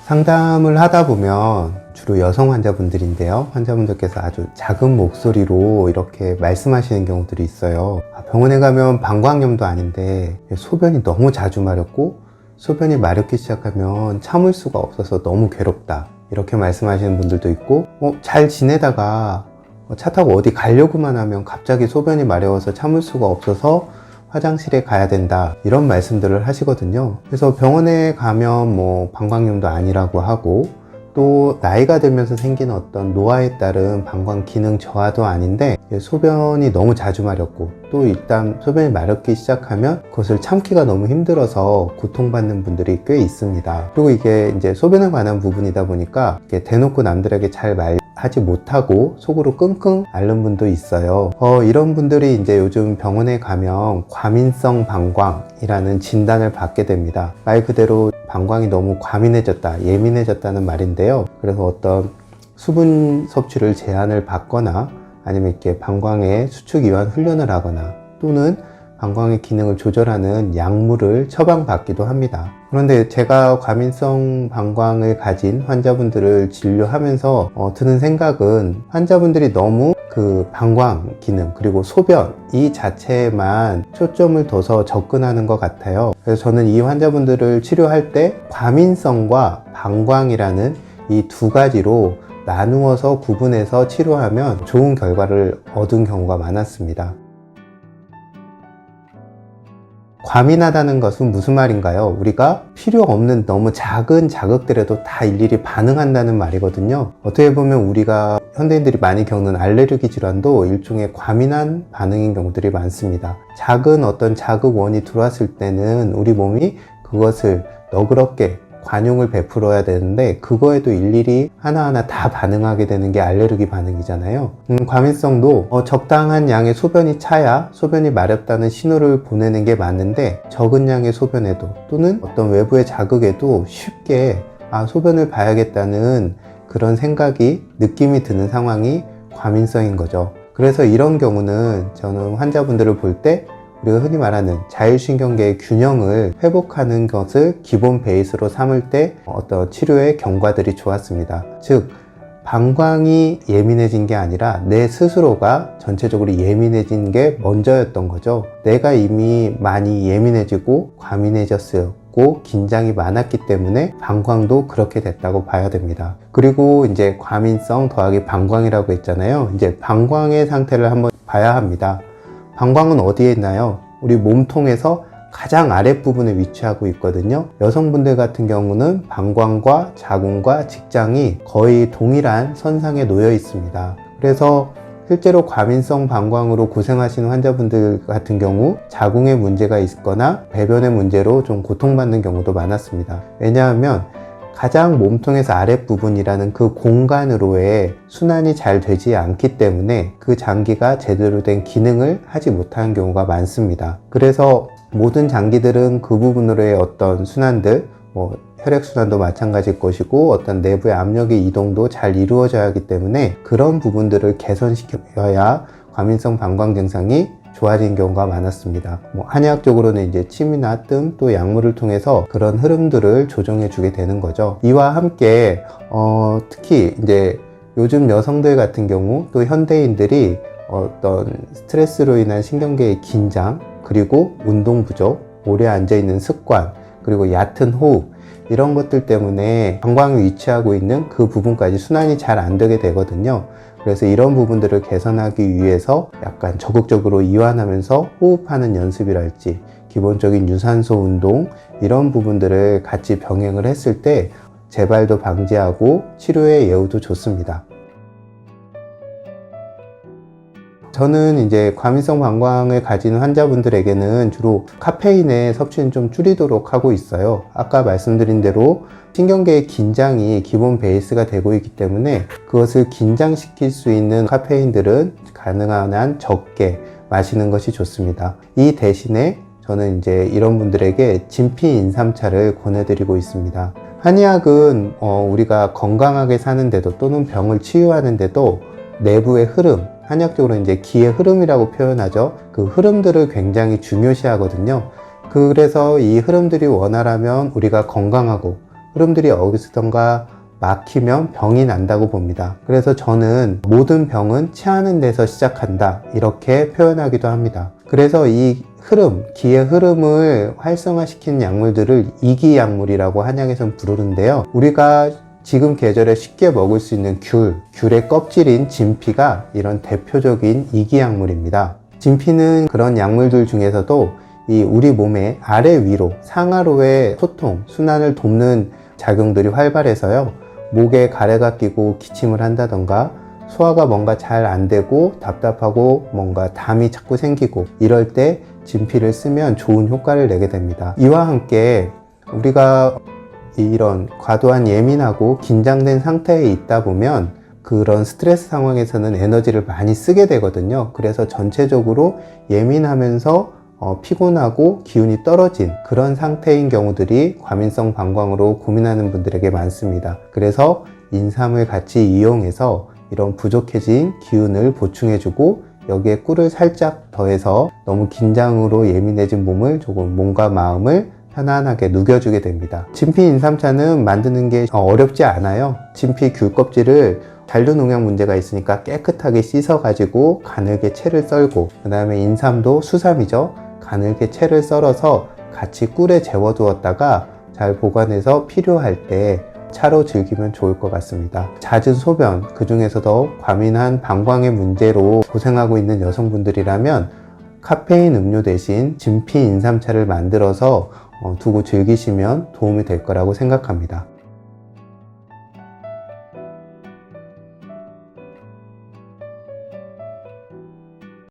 상담을 하다 보면 주로 여성 환자분들인데요. 환자분들께서 아주 작은 목소리로 이렇게 말씀하시는 경우들이 있어요. 병원에 가면 방광염도 아닌데 소변이 너무 자주 마렵고 소변이 마렵기 시작하면 참을 수가 없어서 너무 괴롭다, 이렇게 말씀하시는 분들도 있고, 잘 지내다가 차 타고 어디 가려고만 하면 갑자기 소변이 마려워서 참을 수가 없어서 화장실에 가야 된다, 이런 말씀들을 하시거든요. 그래서 병원에 가면 뭐 방광염도 아니라고 하고, 또 나이가 들면서 생기는 어떤 노화에 따른 방광 기능 저하도 아닌데 소변이 너무 자주 마렵고, 또 일단 소변이 마렵기 시작하면 그것을 참기가 너무 힘들어서 고통받는 분들이 꽤 있습니다. 그리고 이게 이제 소변에 관한 부분이다 보니까 이렇게 대놓고 남들에게 잘 말하지 못하고 속으로 끙끙 앓는 분도 있어요. 이런 분들이 이제 요즘 병원에 가면 과민성 방광이라는 진단을 받게 됩니다. 말 그대로 방광이 너무 과민해졌다, 예민해졌다는 말인데요. 그래서 어떤 수분 섭취를 제한을 받거나, 아니면 이렇게 방광의 수축 이완 훈련을 하거나, 또는 방광의 기능을 조절하는 약물을 처방받기도 합니다. 그런데 제가 과민성 방광을 가진 환자분들을 진료하면서 드는 생각은, 환자분들이 너무 그 방광 기능 그리고 소변 이 자체에만 초점을 둬서 접근하는 것 같아요. 그래서 저는 이 환자분들을 치료할 때 과민성과 방광이라는 이 두 가지로 나누어서 구분해서 치료하면 좋은 결과를 얻은 경우가 많았습니다. 과민하다는 것은 무슨 말인가요? 우리가 필요 없는 너무 작은 자극들에도 다 일일이 반응한다는 말이거든요. 어떻게 보면 우리가 현대인들이 많이 겪는 알레르기 질환도 일종의 과민한 반응인 경우들이 많습니다. 작은 어떤 자극원이 들어왔을 때는 우리 몸이 그것을 너그럽게 관용을 베풀어야 되는데, 그거에도 일일이 하나하나 다 반응하게 되는 게 알레르기 반응이잖아요. 과민성도 적당한 양의 소변이 차야 소변이 마렵다는 신호를 보내는 게 맞는데, 적은 양의 소변에도 또는 어떤 외부의 자극에도 쉽게 소변을 봐야겠다는 그런 생각이, 느낌이 드는 상황이 과민성인 거죠. 그래서 이런 경우는 저는 환자분들을 볼 때 우리가 흔히 말하는 자율신경계의 균형을 회복하는 것을 기본 베이스로 삼을 때 어떤 치료의 경과들이 좋았습니다. 즉, 방광이 예민해진 게 아니라 내 스스로가 전체적으로 예민해진 게 먼저였던 거죠. 내가 이미 많이 예민해지고 과민해졌고 긴장이 많았기 때문에 방광도 그렇게 됐다고 봐야 됩니다. 그리고 이제 과민성 더하기 방광이라고 했잖아요. 이제 방광의 상태를 한번 봐야 합니다. 방광은 어디에 있나요? 우리 몸통에서 가장 아랫부분에 위치하고 있거든요. 여성분들 같은 경우는 방광과 자궁과 직장이 거의 동일한 선상에 놓여 있습니다. 그래서 실제로 과민성 방광으로 고생하시는 환자분들 같은 경우 자궁에 문제가 있거나 배변의 문제로 좀 고통받는 경우도 많았습니다. 왜냐하면 가장 몸통에서 아랫부분이라는 그 공간으로의 순환이 잘 되지 않기 때문에 그 장기가 제대로 된 기능을 하지 못하는 경우가 많습니다. 그래서 모든 장기들은 그 부분으로의 어떤 순환들, 혈액순환도 마찬가지일 것이고 어떤 내부의 압력의 이동도 잘 이루어져야 하기 때문에 그런 부분들을 개선시켜야 과민성 방광 증상이 좋아진 경우가 많았습니다. 한의학적으로는 이제 침이나 뜸, 또 약물을 통해서 그런 흐름들을 조정해 주게 되는 거죠. 이와 함께 특히 이제 요즘 여성들 같은 경우, 또 현대인들이 어떤 스트레스로 인한 신경계의 긴장, 그리고 운동 부족, 오래 앉아 있는 습관, 그리고 얕은 호흡, 이런 것들 때문에 방광이 위치하고 있는 그 부분까지 순환이 잘 안 되게 되거든요. 그래서 이런 부분들을 개선하기 위해서 약간 적극적으로 이완하면서 호흡하는 연습이랄지 기본적인 유산소 운동, 이런 부분들을 같이 병행을 했을 때 재발도 방지하고 치료의 예후도 좋습니다. 저는 이제 과민성 방광을 가진 환자분들에게는 주로 카페인의 섭취는 좀 줄이도록 하고 있어요. 아까 말씀드린 대로 신경계의 긴장이 기본 베이스가 되고 있기 때문에 그것을 긴장시킬 수 있는 카페인들은 가능한 한 적게 마시는 것이 좋습니다. 이 대신에 저는 이제 이런 분들에게 진피인삼차를 권해드리고 있습니다. 한의학은 우리가 건강하게 사는데도 또는 병을 치유하는데도 내부의 흐름, 한의학적으로 이제 기의 흐름이라고 표현하죠. 그 흐름들을 굉장히 중요시 하거든요. 그래서 이 흐름들이 원활하면 우리가 건강하고, 흐름들이 어디서던가 막히면 병이 난다고 봅니다. 그래서 저는 모든 병은 체하는 데서 시작한다 이렇게 표현하기도 합니다. 그래서 이 흐름, 기의 흐름을 활성화시키는 약물들을 이기약물이라고 한약에서는 부르는데요. 우리가 지금 계절에 쉽게 먹을 수 있는 귤의 껍질인 진피가 이런 대표적인 이기약물입니다. 진피는 그런 약물들 중에서도 이 우리 몸의 아래 위로 상하로의 소통, 순환을 돕는 작용들이 활발해서요. 목에 가래가 끼고 기침을 한다던가 소화가 뭔가 잘 안 되고 답답하고 뭔가 담이 자꾸 생기고 이럴 때 진피를 쓰면 좋은 효과를 내게 됩니다. 이와 함께 우리가 이런 과도한 예민하고 긴장된 상태에 있다 보면 그런 스트레스 상황에서는 에너지를 많이 쓰게 되거든요. 그래서 전체적으로 예민하면서 피곤하고 기운이 떨어진 그런 상태인 경우들이 과민성 방광으로 고민하는 분들에게 많습니다. 그래서 인삼을 같이 이용해서 이런 부족해진 기운을 보충해주고 여기에 꿀을 살짝 더해서 너무 긴장으로 예민해진 몸을 조금 몸과 마음을 편안하게 누겨주게 됩니다. 진피 인삼차는 만드는 게 어렵지 않아요. 진피 귤 껍질을 잔류농약 문제가 있으니까 깨끗하게 씻어 가지고 가늘게 채를 썰고, 그 다음에 인삼도 수삼이죠. 가늘게 채를 썰어서 같이 꿀에 재워 두었다가 잘 보관해서 필요할 때 차로 즐기면 좋을 것 같습니다. 잦은 소변, 그 중에서도 과민한 방광의 문제로 고생하고 있는 여성분들이라면 카페인 음료 대신 진피 인삼차를 만들어서 두고 즐기시면 도움이 될 거라고 생각합니다.